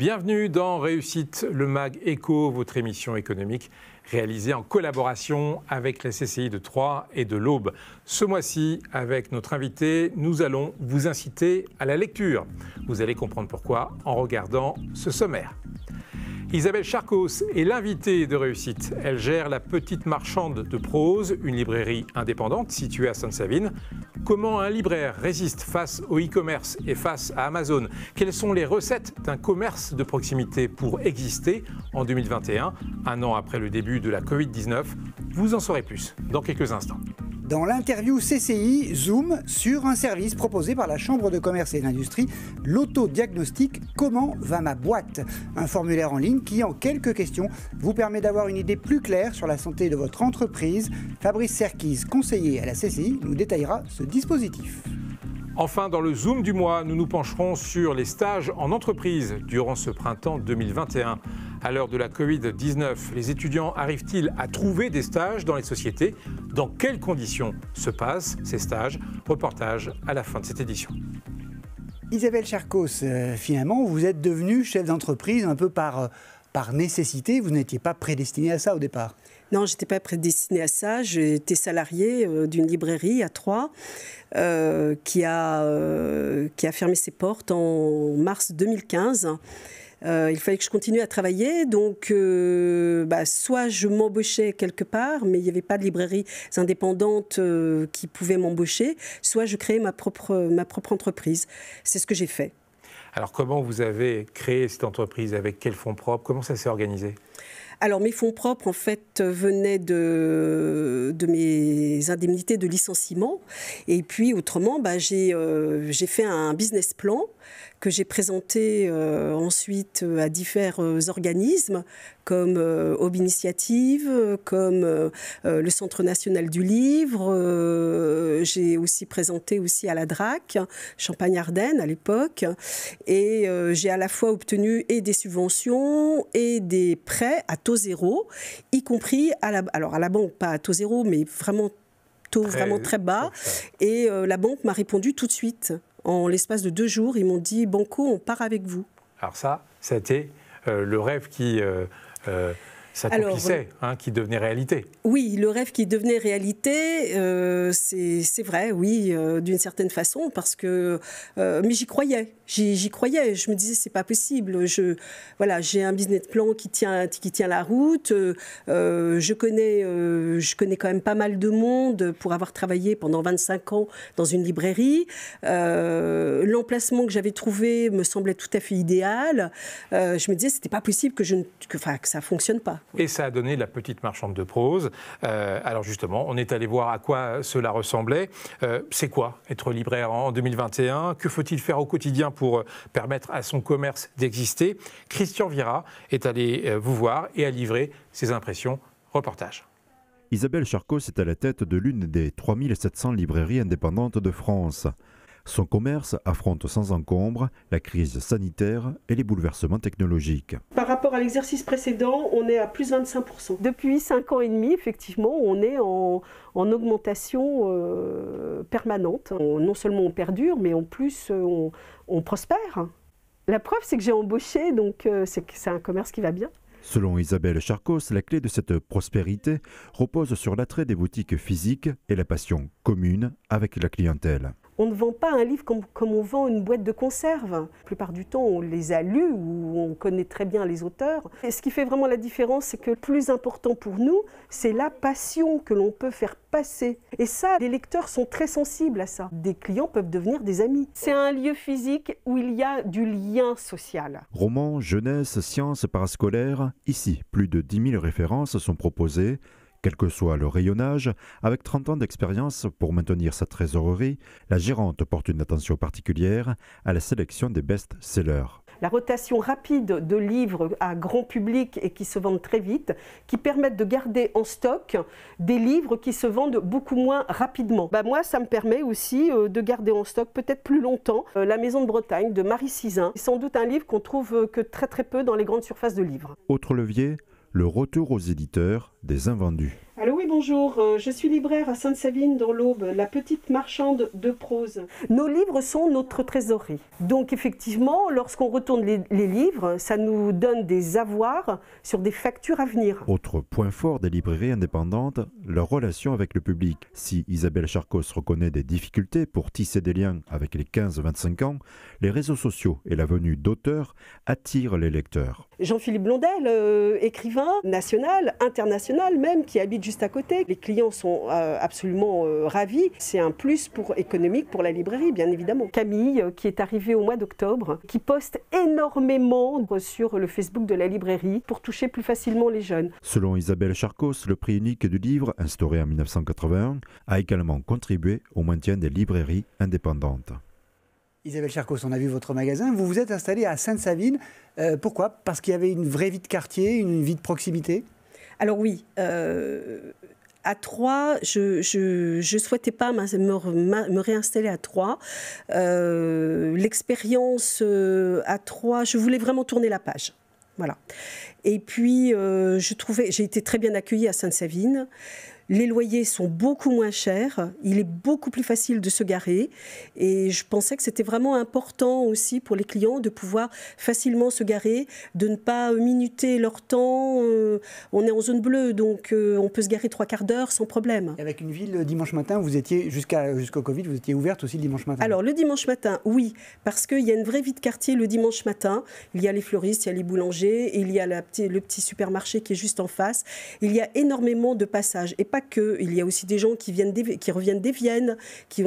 Bienvenue dans Réussite, le MAG Éco, votre émission économique réalisée en collaboration avec la CCI de Troyes et de l'Aube. Ce mois-ci, avec notre invité, nous allons vous inciter à la lecture. Vous allez comprendre pourquoi en regardant ce sommaire. Isabelle Charcos est l'invitée de Réussite. Elle gère la Petite Marchande de Prose, une librairie indépendante située à Sainte-Savine. Comment un libraire résiste face au e-commerce et face à Amazon? Quelles sont les recettes d'un commerce de proximité pour exister en 2021, un an après le début de la Covid-19? Vous en saurez plus dans quelques instants. Dans l'interview CCI, zoom sur un service proposé par la Chambre de commerce et d'industrie, l'autodiagnostic Comment va ma boîte? Un formulaire en ligne qui, en quelques questions, vous permet d'avoir une idée plus claire sur la santé de votre entreprise. Fabrice Serquise, conseiller à la CCI, nous détaillera ce dispositif. Enfin, dans le Zoom du mois, nous nous pencherons sur les stages en entreprise durant ce printemps 2021. À l'heure de la Covid-19, les étudiants arrivent-ils à trouver des stages dans les sociétés? Dans quelles conditions se passent ces stages? Reportage à la fin de cette édition. Isabelle Charcos, finalement, vous êtes devenue chef d'entreprise un peu par nécessité. Vous n'étiez pas prédestinée à ça au départ. Non, je n'étais pas prédestinée à ça. J'étais salariée d'une librairie à Troyes qui a fermé ses portes en mars 2015. Il fallait que je continue à travailler, donc soit je m'embauchais quelque part, mais il n'y avait pas de librairie indépendante qui pouvait m'embaucher, soit je créais ma propre entreprise. C'est ce que j'ai fait. Alors comment vous avez créé cette entreprise? Avec quels fonds propres? Comment ça s'est organisé? Alors mes fonds propres en fait venaient de mes indemnités de licenciement, et puis autrement j'ai fait un business plan que j'ai présenté ensuite à divers organismes comme Aube Initiative, comme le Centre national du livre. J'ai aussi présenté aussi à la DRAC, Champagne-Ardenne à l'époque, et j'ai à la fois obtenu et des subventions et des prêts à taux zéro, y compris à la banque, pas à taux zéro, mais vraiment taux vraiment très bas. Et la banque m'a répondu tout de suite. En l'espace de 2 jours, ils m'ont dit « Banco, on part avec vous ». Alors ça a été le rêve qui s'accomplissait, qui devenait réalité. Oui, le rêve qui devenait réalité, c'est vrai, oui, d'une certaine façon, parce que... mais j'y croyais. Je me disais, c'est pas possible. J'ai un business plan qui tient la route. Je connais quand même pas mal de monde pour avoir travaillé pendant 25 ans dans une librairie. L'emplacement que j'avais trouvé me semblait tout à fait idéal. Je me disais, c'était pas possible que ça fonctionne pas. Et ça a donné la Petite Marchande de Prose. Alors justement, on est allé voir à quoi cela ressemblait. C'est quoi être libraire en 2021? Que faut-il faire au quotidien pour permettre à son commerce d'exister? Christian Vira est allé vous voir et a livré ses impressions. Reportage. Isabelle Charcos est à la tête de l'une des 3700 librairies indépendantes de France. Son commerce affronte sans encombre la crise sanitaire et les bouleversements technologiques. Par rapport à l'exercice précédent, on est à plus 25%. Depuis 5 ans et demi, effectivement, on est en augmentation permanente. Non seulement on perdure, mais en plus on prospère. La preuve, c'est que j'ai embauché, donc c'est un commerce qui va bien. Selon Isabelle Charcos, la clé de cette prospérité repose sur l'attrait des boutiques physiques et la passion commune avec la clientèle. On ne vend pas un livre comme on vend une boîte de conserve. La plupart du temps, on les a lus ou on connaît très bien les auteurs. Et ce qui fait vraiment la différence, c'est que le plus important pour nous, c'est la passion que l'on peut faire passer. Et ça, les lecteurs sont très sensibles à ça. Des clients peuvent devenir des amis. C'est un lieu physique où il y a du lien social. Romans, jeunesse, sciences, parascolaires, ici, plus de 10 000 références sont proposées. Quel que soit le rayonnage, avec 30 ans d'expérience pour maintenir sa trésorerie, la gérante porte une attention particulière à la sélection des best-sellers. La rotation rapide de livres à grand public et qui se vendent très vite, qui permettent de garder en stock des livres qui se vendent beaucoup moins rapidement. Moi, ça me permet aussi de garder en stock peut-être plus longtemps La Maison de Bretagne de Marie Sizun. C'est sans doute un livre qu'on trouve que très très peu dans les grandes surfaces de livres. Autre levier, le retour aux éditeurs des invendus. Allô, oui, bonjour. Je suis libraire à Sainte-Savine dans l'Aube, la petite marchande de prose. Nos livres sont notre trésorerie. Donc effectivement, lorsqu'on retourne les livres, ça nous donne des avoirs sur des factures à venir. Autre point fort des librairies indépendantes, leur relation avec le public. Si Isabelle Charcos reconnaît des difficultés pour tisser des liens avec les 15-25 ans, les réseaux sociaux et la venue d'auteurs attirent les lecteurs. Jean-Philippe Blondel, écrivain national, international même, qui habite juste à côté. Les clients sont absolument ravis. C'est un plus économique pour la librairie, bien évidemment. Camille, qui est arrivée au mois d'octobre, qui poste énormément sur le Facebook de la librairie pour toucher plus facilement les jeunes. Selon Isabelle Charcos, le prix unique du livre, instauré en 1981, a également contribué au maintien des librairies indépendantes. Isabelle Charcos, on a vu votre magasin. Vous vous êtes installée à Sainte-Savine. Pourquoi? Parce qu'il y avait une vraie vie de quartier, une vie de proximité? Alors oui, à Troyes, je souhaitais pas me réinstaller à Troyes. L'expérience à Troyes, je voulais vraiment tourner la page. Voilà. Et puis, j'ai été très bien accueillie à Sainte-Savine. Les loyers sont beaucoup moins chers, il est beaucoup plus facile de se garer et je pensais que c'était vraiment important aussi pour les clients de pouvoir facilement se garer, de ne pas minuter leur temps. On est en zone bleue, donc on peut se garer 3/4 d'heure sans problème. Et avec une ville, dimanche matin, vous étiez, jusqu'au Covid, vous étiez ouverte aussi le dimanche matin? Alors le dimanche matin, oui, parce qu'il y a une vraie vie de quartier le dimanche matin. Il y a les fleuristes, il y a les boulangers, il y a le petit supermarché qui est juste en face. Il y a énormément de passages. Et pas que, il y a aussi des gens qui reviennent des Viennes, qui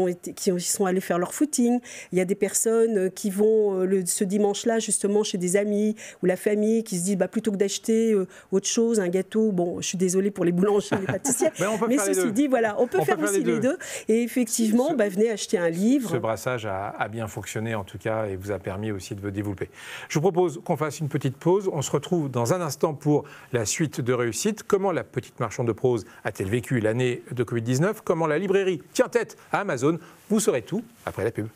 sont allés faire leur footing. Il y a des personnes qui vont ce dimanche-là justement chez des amis ou la famille qui se disent plutôt que d'acheter autre chose, un gâteau, bon, je suis désolée pour les boulangers, les pâtissiers, mais ceci dit, voilà, on peut faire aussi les deux. Et effectivement, venez acheter un livre. Ce brassage a bien fonctionné en tout cas et vous a permis aussi de vous développer. Je vous propose qu'on fasse une petite pause. On se retrouve dans un instant pour la suite de réussite. Comment la petite marchande de prose a-t-elle vécu l'année de Covid-19? Comment la librairie tient tête à Amazon? Vous saurez tout après la pub.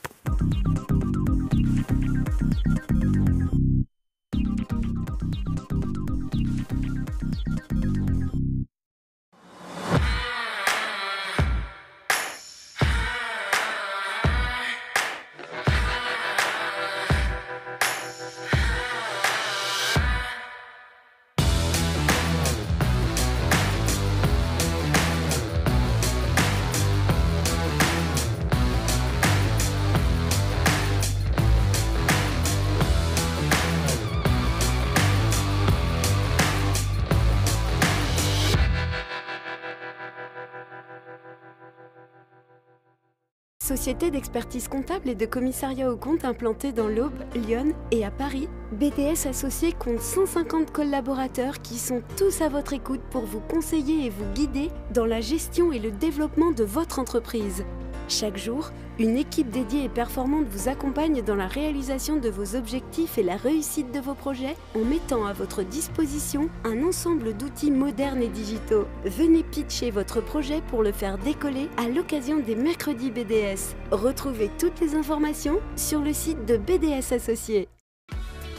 Société d'expertise comptable et de commissariat aux comptes implantée dans l'Aube, Lyon et à Paris, BDS Associés compte 150 collaborateurs qui sont tous à votre écoute pour vous conseiller et vous guider dans la gestion et le développement de votre entreprise. Chaque jour, une équipe dédiée et performante vous accompagne dans la réalisation de vos objectifs et la réussite de vos projets en mettant à votre disposition un ensemble d'outils modernes et digitaux. Venez pitcher votre projet pour le faire décoller à l'occasion des mercredis BDS. Retrouvez toutes les informations sur le site de BDS Associés.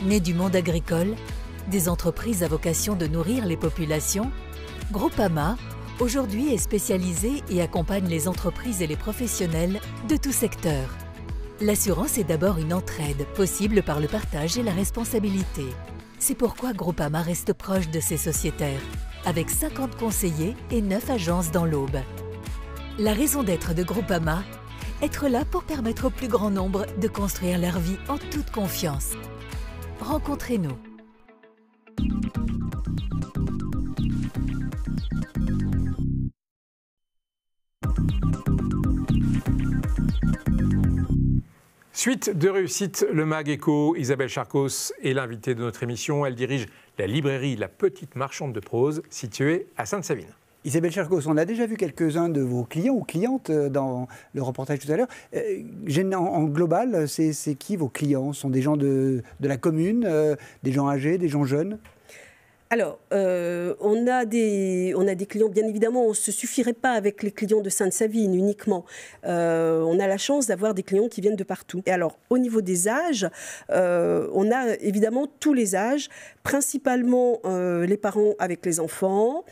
Né du monde agricole, des entreprises à vocation de nourrir les populations, Groupama aujourd'hui est spécialisé et accompagne les entreprises et les professionnels de tout secteur. L'assurance est d'abord une entraide, possible par le partage et la responsabilité. C'est pourquoi Groupama reste proche de ses sociétaires, avec 50 conseillers et 9 agences dans l'Aube. La raison d'être de Groupama, être là pour permettre au plus grand nombre de construire leur vie en toute confiance. Rencontrez-nous. Suite de réussite, le MAG Éco, Isabelle Charcos est l'invitée de notre émission. Elle dirige la librairie La Petite Marchande de Prose, située à Sainte-Savine. Isabelle Charcos, on a déjà vu quelques-uns de vos clients ou clientes dans le reportage tout à l'heure. En global, c'est qui vos clients? Ce sont des gens de la commune, des gens âgés, des gens jeunes? Alors, on a des clients, bien évidemment, on ne se suffirait pas avec les clients de Sainte-Savine uniquement. On a la chance d'avoir des clients qui viennent de partout. Et alors, au niveau des âges, on a évidemment tous les âges, principalement les parents avec les enfants,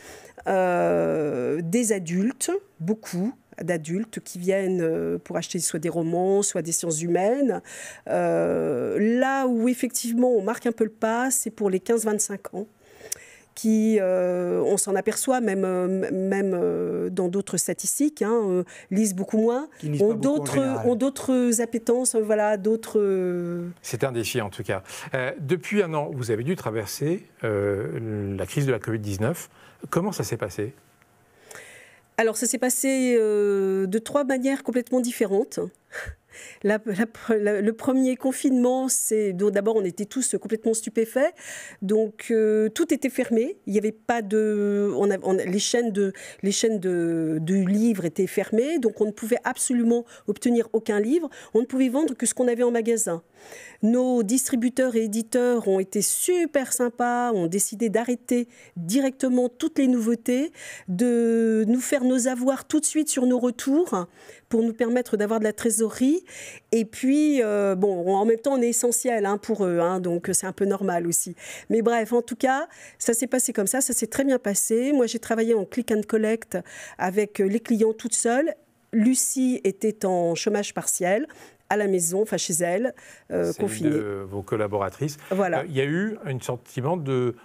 des adultes, beaucoup d'adultes qui viennent pour acheter soit des romans, soit des sciences humaines. Là où effectivement on marque un peu le pas, c'est pour les 15-25 ans. Qui, on s'en aperçoit même dans d'autres statistiques, lisent beaucoup moins, ont d'autres appétences, voilà, d'autres... C'est un défi en tout cas. Depuis un an, vous avez dû traverser la crise de la Covid-19. Comment ça s'est passé ? Alors ça s'est passé de 3 manières complètement différentes. Le premier confinement, d'abord on était tous complètement stupéfaits, donc tout était fermé. Il n'y avait pas de, les chaînes de livres étaient fermées, donc on ne pouvait absolument obtenir aucun livre. On ne pouvait vendre que ce qu'on avait en magasin. Nos distributeurs et éditeurs ont été super sympas, ont décidé d'arrêter directement toutes les nouveautés, de nous faire nos avoirs tout de suite sur nos retours pour nous permettre d'avoir de la trésorerie. Et puis, en même temps, on est essentiel pour eux, donc c'est un peu normal aussi. Mais bref, en tout cas, ça s'est passé comme ça s'est très bien passé. Moi, j'ai travaillé en click and collect avec les clients toute seule. Lucie était en chômage partiel, à la maison, enfin chez elle, confinée. C'est une de vos collaboratrices. Voilà. Il y a eu un sentiment de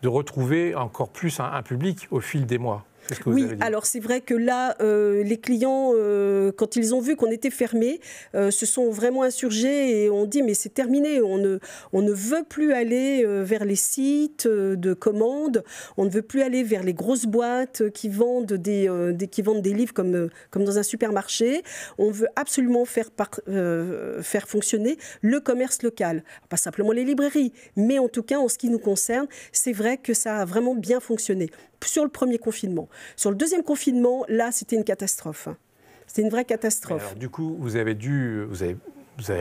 retrouver encore plus un public au fil des mois. Oui, alors c'est vrai que là, les clients, quand ils ont vu qu'on était fermés, se sont vraiment insurgés et ont dit mais c'est terminé, on ne veut plus aller vers les sites de commande, on ne veut plus aller vers les grosses boîtes qui vendent des livres comme dans un supermarché. On veut absolument faire fonctionner le commerce local. Pas simplement les librairies, mais en tout cas, en ce qui nous concerne, c'est vrai que ça a vraiment bien fonctionné. Sur le premier confinement. Sur le deuxième confinement, là, c'était une catastrophe. C'était une vraie catastrophe. Alors, du coup, vous avez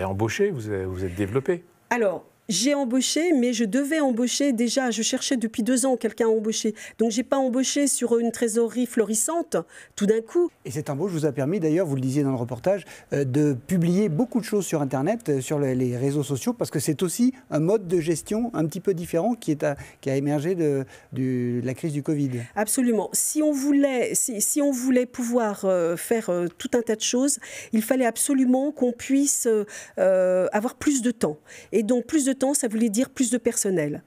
embauché, vous êtes développé. Alors, j'ai embauché, mais je devais embaucher déjà. Je cherchais depuis 2 ans quelqu'un à embaucher. Donc, je n'ai pas embauché sur une trésorerie florissante, tout d'un coup. Et cette embauche vous a permis, d'ailleurs, vous le disiez dans le reportage, de publier beaucoup de choses sur Internet, sur les réseaux sociaux, parce que c'est aussi un mode de gestion un petit peu différent qui a émergé de la crise du Covid. Absolument. Si on voulait pouvoir faire tout un tas de choses, il fallait absolument qu'on puisse avoir plus de temps. Et donc, plus de temps, ça voulait dire plus de personnel.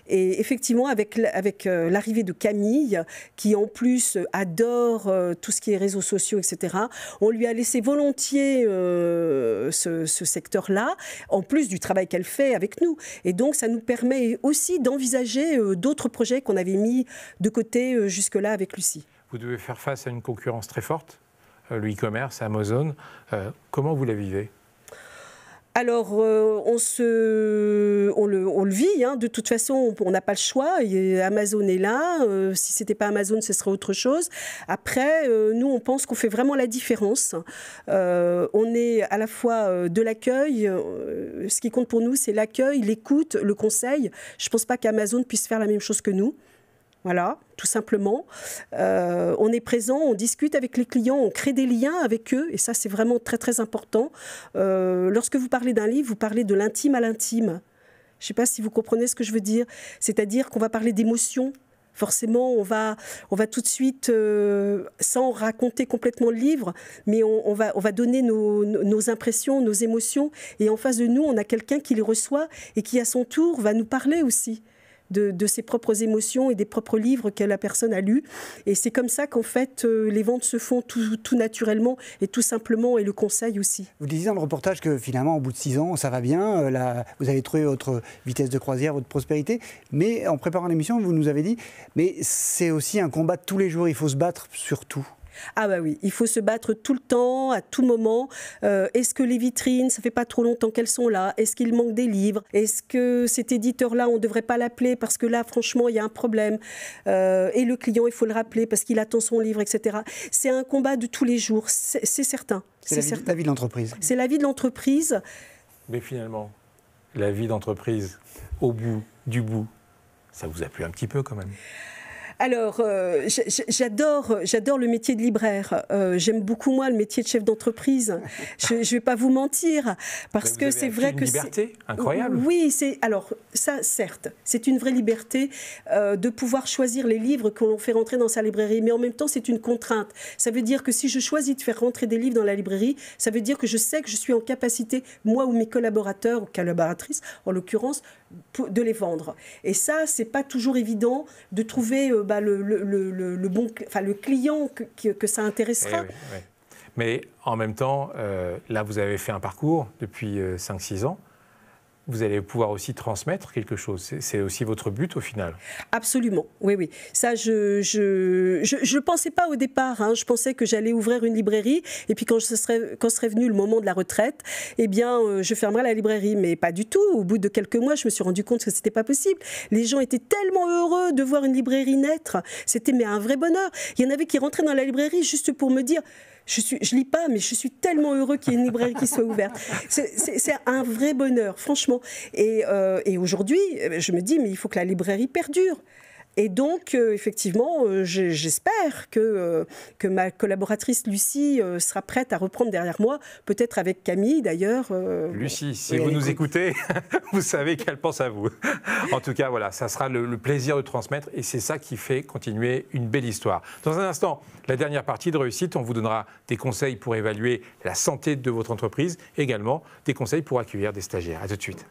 Et effectivement, avec l'arrivée de Camille, qui en plus adore tout ce qui est réseaux sociaux, etc., on lui a laissé volontiers ce secteur-là, en plus du travail qu'elle fait avec nous. Et donc, ça nous permet aussi d'envisager d'autres projets qu'on avait mis de côté jusque-là avec Lucie. Vous devez faire face à une concurrence très forte, le e-commerce, Amazon. Comment vous la vivez ? Alors, on le vit, de toute façon, on n'a pas le choix. Amazon est là. Si ce n'était pas Amazon, ce serait autre chose. Après, nous, on pense qu'on fait vraiment la différence. On est à la fois de l'accueil. Ce qui compte pour nous, c'est l'accueil, l'écoute, le conseil. Je ne pense pas qu'Amazon puisse faire la même chose que nous. Voilà, tout simplement. On est présent, on discute avec les clients, on crée des liens avec eux, et ça, c'est vraiment très, très important. Lorsque vous parlez d'un livre, vous parlez de l'intime à l'intime. Je ne sais pas si vous comprenez ce que je veux dire. C'est-à-dire qu'on va parler d'émotions. Forcément, on va tout de suite, sans raconter complètement le livre, mais on va donner nos impressions, nos émotions, et en face de nous, on a quelqu'un qui les reçoit et qui, à son tour, va nous parler aussi de ses propres émotions et des propres livres que la personne a lus. Et c'est comme ça qu'en fait, les ventes se font tout naturellement et tout simplement, et le conseil aussi. Vous disiez dans le reportage que finalement, au bout de 6 ans, ça va bien, vous avez trouvé votre vitesse de croisière, votre prospérité, mais en préparant l'émission, vous nous avez dit, mais c'est aussi un combat de tous les jours, il faut se battre sur tout. Ah bah oui, il faut se battre tout le temps, à tout moment. Est-ce que les vitrines, ça fait pas trop longtemps qu'elles sont là? Est-ce qu'il manque des livres? Est-ce que cet éditeur-là, on ne devrait pas l'appeler parce que là, franchement, il y a un problème? Et le client, il faut le rappeler parce qu'il attend son livre, etc. C'est un combat de tous les jours, c'est certain. C'est la vie de l'entreprise. C'est la vie de l'entreprise. Mais finalement, la vie d'entreprise, au bout du bout, Ça vous a plu un petit peu quand même? Alors, j'adore le métier de libraire. J'aime beaucoup, moi, le métier de chef d'entreprise. Je ne vais pas vous mentir, parce que c'est vrai que c'est une liberté incroyable. Oui, alors ça, certes, c'est une vraie liberté de pouvoir choisir les livres que l'on fait rentrer dans sa librairie, mais en même temps, c'est une contrainte. Ça veut dire que si je choisis de faire rentrer des livres dans la librairie, ça veut dire que je sais que je suis en capacité, moi ou mes collaborateurs ou collaboratrices, en l'occurrence, de les vendre. Et ça, c'est pas toujours évident de trouver le client que ça intéressera. Oui. Mais en même temps, là, vous avez fait un parcours depuis 5-6 ans. Vous allez pouvoir aussi transmettre quelque chose. C'est aussi votre but au final. Absolument, oui. Ça, je pensais pas au départ. Hein. Je pensais que j'allais ouvrir une librairie et puis quand serait venu le moment de la retraite, eh bien, je fermerais la librairie. Mais pas du tout. Au bout de quelques mois, je me suis rendu compte que c'était pas possible. Les gens étaient tellement heureux de voir une librairie naître. C'était un vrai bonheur. Il y en avait qui rentraient dans la librairie juste pour me dire. Je lis pas, mais je suis tellement heureux qu'il y ait une librairie qui soit ouverte. C'est un vrai bonheur, franchement. Et aujourd'hui, je me dis, mais il faut que la librairie perdure. Et donc, effectivement, j'espère que ma collaboratrice Lucie sera prête à reprendre derrière moi, peut-être avec Camille d'ailleurs. Lucie, si vous nous écoutez, vous savez qu'elle pense à vous. En tout cas, voilà, ça sera le plaisir de transmettre et c'est ça qui fait continuer une belle histoire. Dans un instant, la dernière partie de réussite, on vous donnera des conseils pour évaluer la santé de votre entreprise, également des conseils pour accueillir des stagiaires. À tout de suite.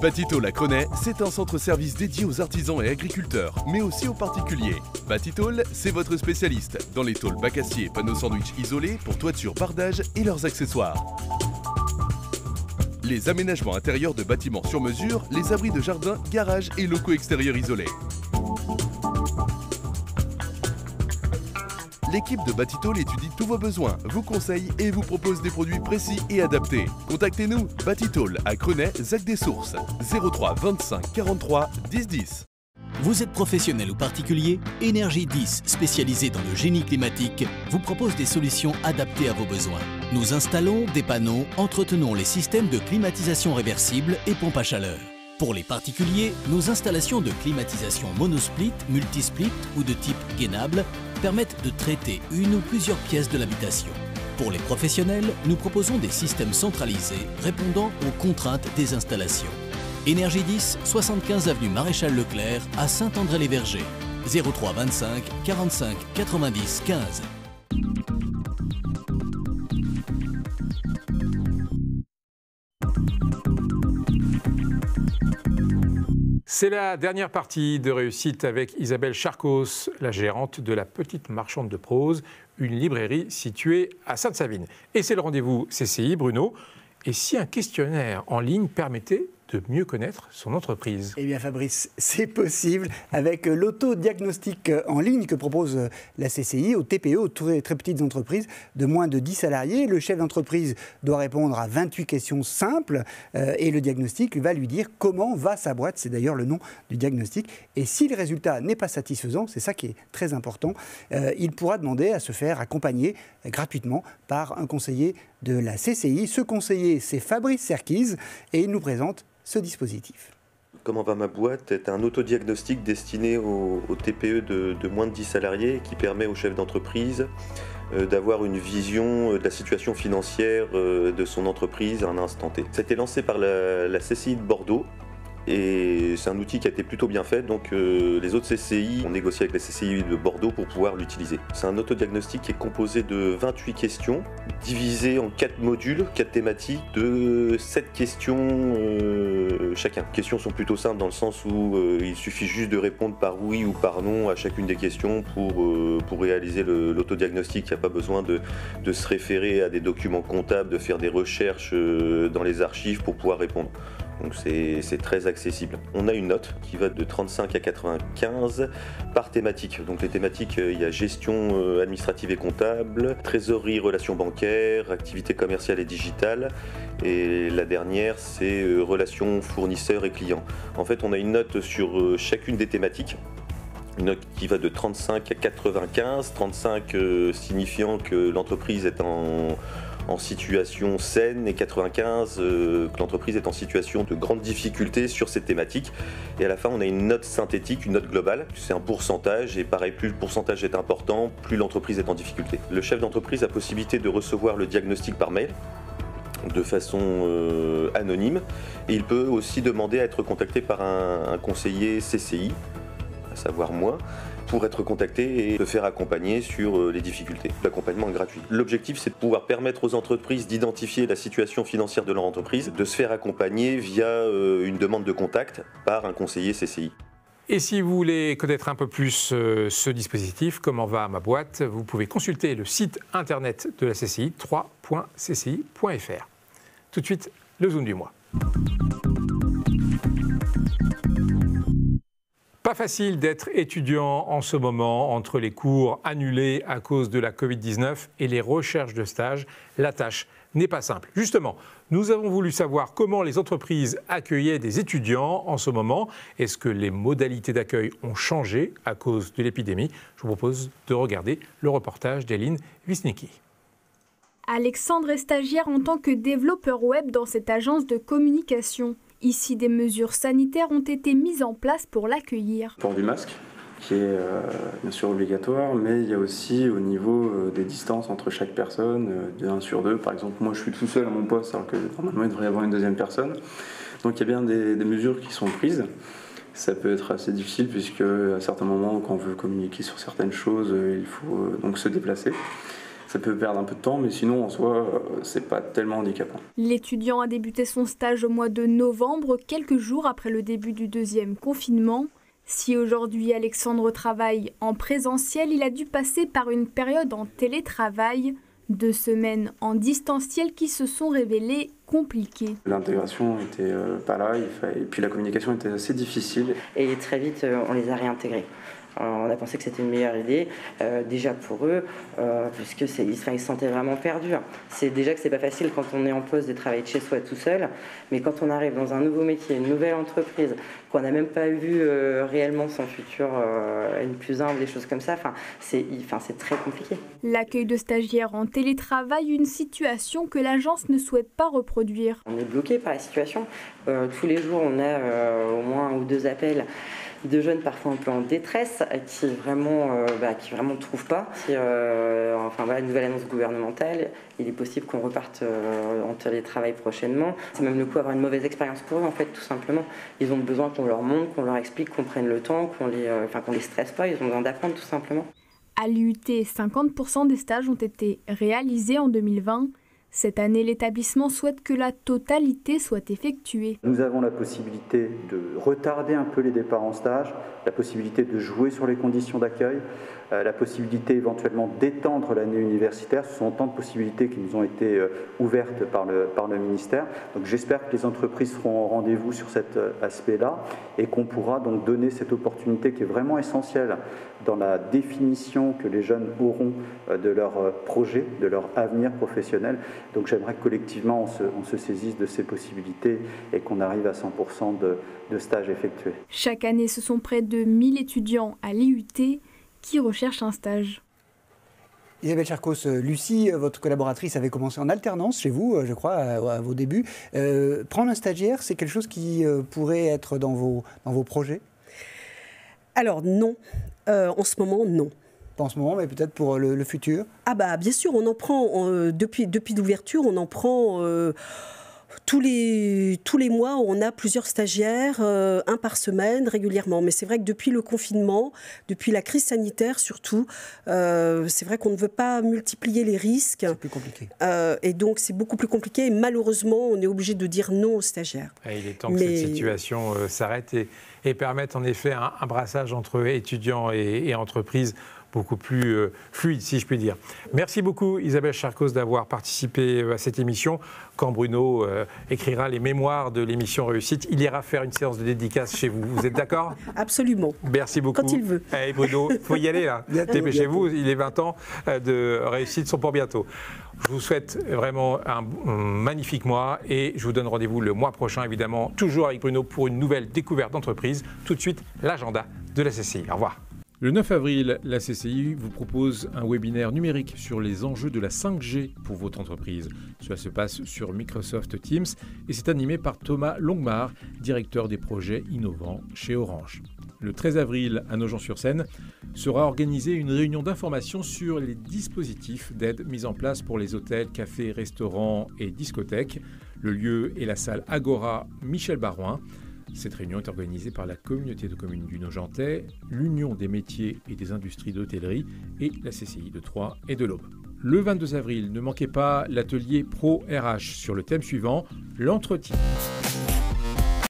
Batitol à Crenay, c'est un centre-service dédié aux artisans et agriculteurs, mais aussi aux particuliers. Batitol, c'est votre spécialiste dans les tôles bac acier, panneaux sandwich isolés pour toiture, bardage et leurs accessoires. Les aménagements intérieurs de bâtiments sur mesure, les abris de jardin, garages et locaux extérieurs isolés. L'équipe de Batitol étudie tous vos besoins, vous conseille et vous propose des produits précis et adaptés. Contactez-nous, Batitol à Crenay, Zac des Sources, 03 25 43 10 10. Vous êtes professionnel ou particulier, Énergie 10, spécialisée dans le génie climatique, vous propose des solutions adaptées à vos besoins. Nous installons, dépannons, entretenons les systèmes de climatisation réversible et pompe à chaleur. Pour les particuliers, nos installations de climatisation monosplit, multisplit ou de type gainable permettent de traiter une ou plusieurs pièces de l'habitation. Pour les professionnels, nous proposons des systèmes centralisés répondant aux contraintes des installations. Énergie 10, 75 avenue Maréchal Leclerc à Saint-André-les-Vergers. 03 25 45 90 15. C'est la dernière partie de réussite avec Isabelle Charcos, la gérante de la Petite Marchande de Prose, une librairie située à Sainte-Savine. Et c'est le rendez-vous CCI, Bruno. Et si un questionnaire en ligne permettait de mieux connaître son entreprise? Eh bien Fabrice, c'est possible avec l'autodiagnostic en ligne que propose la CCI aux TPE, aux très petites entreprises de moins de 10 salariés. Le chef d'entreprise doit répondre à 28 questions simples et le diagnostic va lui dire comment va sa boîte. C'est d'ailleurs le nom du diagnostic. Et si le résultat n'est pas satisfaisant, c'est ça qui est très important, il pourra demander à se faire accompagner gratuitement par un conseiller de la CCI. Ce conseiller, c'est Fabrice Serquise et il nous présente ce dispositif. Comment va ma boîte est un autodiagnostic destiné aux TPE de moins de 10 salariés qui permet aux chefs d'entreprise d'avoir une vision de la situation financière de son entreprise à un instant T. Ça a été lancé par la CCI de Bordeaux. Et c'est un outil qui a été plutôt bien fait, donc les autres CCI ont négocié avec la CCI de Bordeaux pour pouvoir l'utiliser. C'est un autodiagnostic qui est composé de 28 questions, divisées en 4 modules, 4 thématiques de 7 questions chacun. Les questions sont plutôt simples dans le sens où il suffit juste de répondre par oui ou par non à chacune des questions pour réaliser l'autodiagnostic. Il n'y a pas besoin de se référer à des documents comptables, de faire des recherches dans les archives pour pouvoir répondre. Donc c'est très accessible. On a une note qui va de 35 à 95 par thématique. Donc les thématiques, il y a gestion administrative et comptable, trésorerie, relations bancaires, activité commerciale et digitale. Et la dernière, c'est relations fournisseurs et clients. En fait, on a une note sur chacune des thématiques. Une note qui va de 35 à 95, 35 signifiant que l'entreprise est en situation saine et 95 que l'entreprise est en situation de grande difficulté sur cette thématique. Et à la fin, on a une note synthétique, une note globale. C'est un pourcentage et pareil, plus le pourcentage est important, plus l'entreprise est en difficulté. Le chef d'entreprise a possibilité de recevoir le diagnostic par mail de façon anonyme et il peut aussi demander à être contacté par un conseiller CCI, à savoir moi, pour être contacté et se faire accompagner sur les difficultés. L'accompagnement est gratuit. L'objectif, c'est de pouvoir permettre aux entreprises d'identifier la situation financière de leur entreprise, de se faire accompagner via une demande de contact par un conseiller CCI. Et si vous voulez connaître un peu plus ce dispositif, comment va ma boîte, vous pouvez consulter le site internet de la CCI, 3.cci.fr. Tout de suite, le Zoom du mois. Pas facile d'être étudiant en ce moment entre les cours annulés à cause de la Covid-19 et les recherches de stage. La tâche n'est pas simple. Justement, nous avons voulu savoir comment les entreprises accueillaient des étudiants en ce moment. Est-ce que les modalités d'accueil ont changé à cause de l'épidémie? Je vous propose de regarder le reportage d'Eline Wisnicki. Alexandre est stagiaire en tant que développeur web dans cette agence de communication. Ici, des mesures sanitaires ont été mises en place pour l'accueillir. Port du masque, qui est bien sûr obligatoire, mais il y a aussi au niveau des distances entre chaque personne, de 1 sur 2. Par exemple, moi je suis tout seul à mon poste, alors que normalement il devrait y avoir une deuxième personne. Donc il y a bien des mesures qui sont prises. Ça peut être assez difficile puisque à certains moments, quand on veut communiquer sur certaines choses, il faut donc se déplacer. Ça peut perdre un peu de temps, mais sinon, en soi, c'est pas tellement handicapant. L'étudiant a débuté son stage au mois de novembre, quelques jours après le début du deuxième confinement. Si aujourd'hui Alexandre travaille en présentiel, il a dû passer par une période en télétravail, 2 semaines en distanciel qui se sont révélées compliquées. L'intégration n'était pas là, et puis la communication était assez difficile. Et très vite, on les a réintégrés. On a pensé que c'était une meilleure idée, déjà pour eux, puisque ils se sentaient vraiment perdus. C'est déjà que c'est pas facile quand on est en poste de travailler de chez soi tout seul, mais quand on arrive dans un nouveau métier, une nouvelle entreprise, qu'on n'a même pas vu réellement son futur, N plus 1 ou des choses comme ça, c'est très compliqué. L'accueil de stagiaires en télétravail, une situation que l'agence ne souhaite pas reproduire. On est bloqué par la situation. Tous les jours, on a au moins 1 ou 2 appels de jeunes parfois un peu en détresse qui vraiment ne trouvent pas. Une nouvelle annonce gouvernementale, il est possible qu'on reparte en télétravail prochainement. C'est même le coup d'avoir une mauvaise expérience pour eux en fait, tout simplement. Ils ont besoin qu'on leur montre, qu'on leur explique, qu'on prenne le temps, qu'on les stresse pas, ils ont besoin d'apprendre tout simplement. À l'IUT, 50% des stages ont été réalisés en 2020. Cette année, l'établissement souhaite que la totalité soit effectuée. Nous avons la possibilité de retarder un peu les départs en stage, la possibilité de jouer sur les conditions d'accueil, la possibilité éventuellement d'étendre l'année universitaire. Ce sont autant de possibilités qui nous ont été ouvertes par le ministère. Donc j'espère que les entreprises seront au rendez-vous sur cet aspect-là et qu'on pourra donc donner cette opportunité qui est vraiment essentielle dans la définition que les jeunes auront de leur projet, de leur avenir professionnel. Donc j'aimerais que collectivement on se saisisse de ces possibilités et qu'on arrive à 100% de stages effectués. Chaque année, ce sont près de 1000 étudiants à l'IUT qui recherchent un stage. Isabelle Charcos, Lucie, votre collaboratrice, avait commencé en alternance chez vous, je crois, à vos débuts. Prendre un stagiaire, c'est quelque chose qui pourrait être dans vos projets? Alors non, en ce moment non. Pas en ce moment, mais peut-être pour le futur? Ah bah bien sûr, on en prend, depuis l'ouverture, on en prend... Tous les mois, on a plusieurs stagiaires, 1 par semaine, régulièrement. Mais c'est vrai que depuis le confinement, depuis la crise sanitaire surtout, c'est vrai qu'on ne veut pas multiplier les risques. C'est plus compliqué. Et donc, c'est beaucoup plus compliqué. Et malheureusement, on est obligé de dire non aux stagiaires. Et il est temps que cette situation s'arrête et permette en effet un brassage entre étudiants et entreprises beaucoup plus fluide, si je puis dire. Merci beaucoup Isabelle Charcos d'avoir participé à cette émission. Quand Bruno écrira les mémoires de l'émission Réussite, il ira faire une séance de dédicace chez vous. Vous êtes d'accord? Absolument. Merci beaucoup. Quand il veut. Hey Bruno, il faut y aller là. Dépêchez-vous, les 20 ans de Réussite sont pour bientôt. Je vous souhaite vraiment un magnifique mois et je vous donne rendez-vous le mois prochain, évidemment, toujours avec Bruno pour une nouvelle découverte d'entreprise. Tout de suite, l'agenda de la CCI. Au revoir. Le 9 avril, la CCI vous propose un webinaire numérique sur les enjeux de la 5G pour votre entreprise. Cela se passe sur Microsoft Teams et c'est animé par Thomas Longmar, directeur des projets innovants chez Orange. Le 13 avril, à Nogent-sur-Seine, sera organisée une réunion d'information sur les dispositifs d'aide mis en place pour les hôtels, cafés, restaurants et discothèques. Le lieu est la salle Agora Michel Barouin. Cette réunion est organisée par la communauté de communes du Nogentais, l'Union des métiers et des industries d'hôtellerie et la CCI de Troyes et de l'Aube. Le 22 avril, ne manquez pas l'atelier Pro RH sur le thème suivant, l'entretien.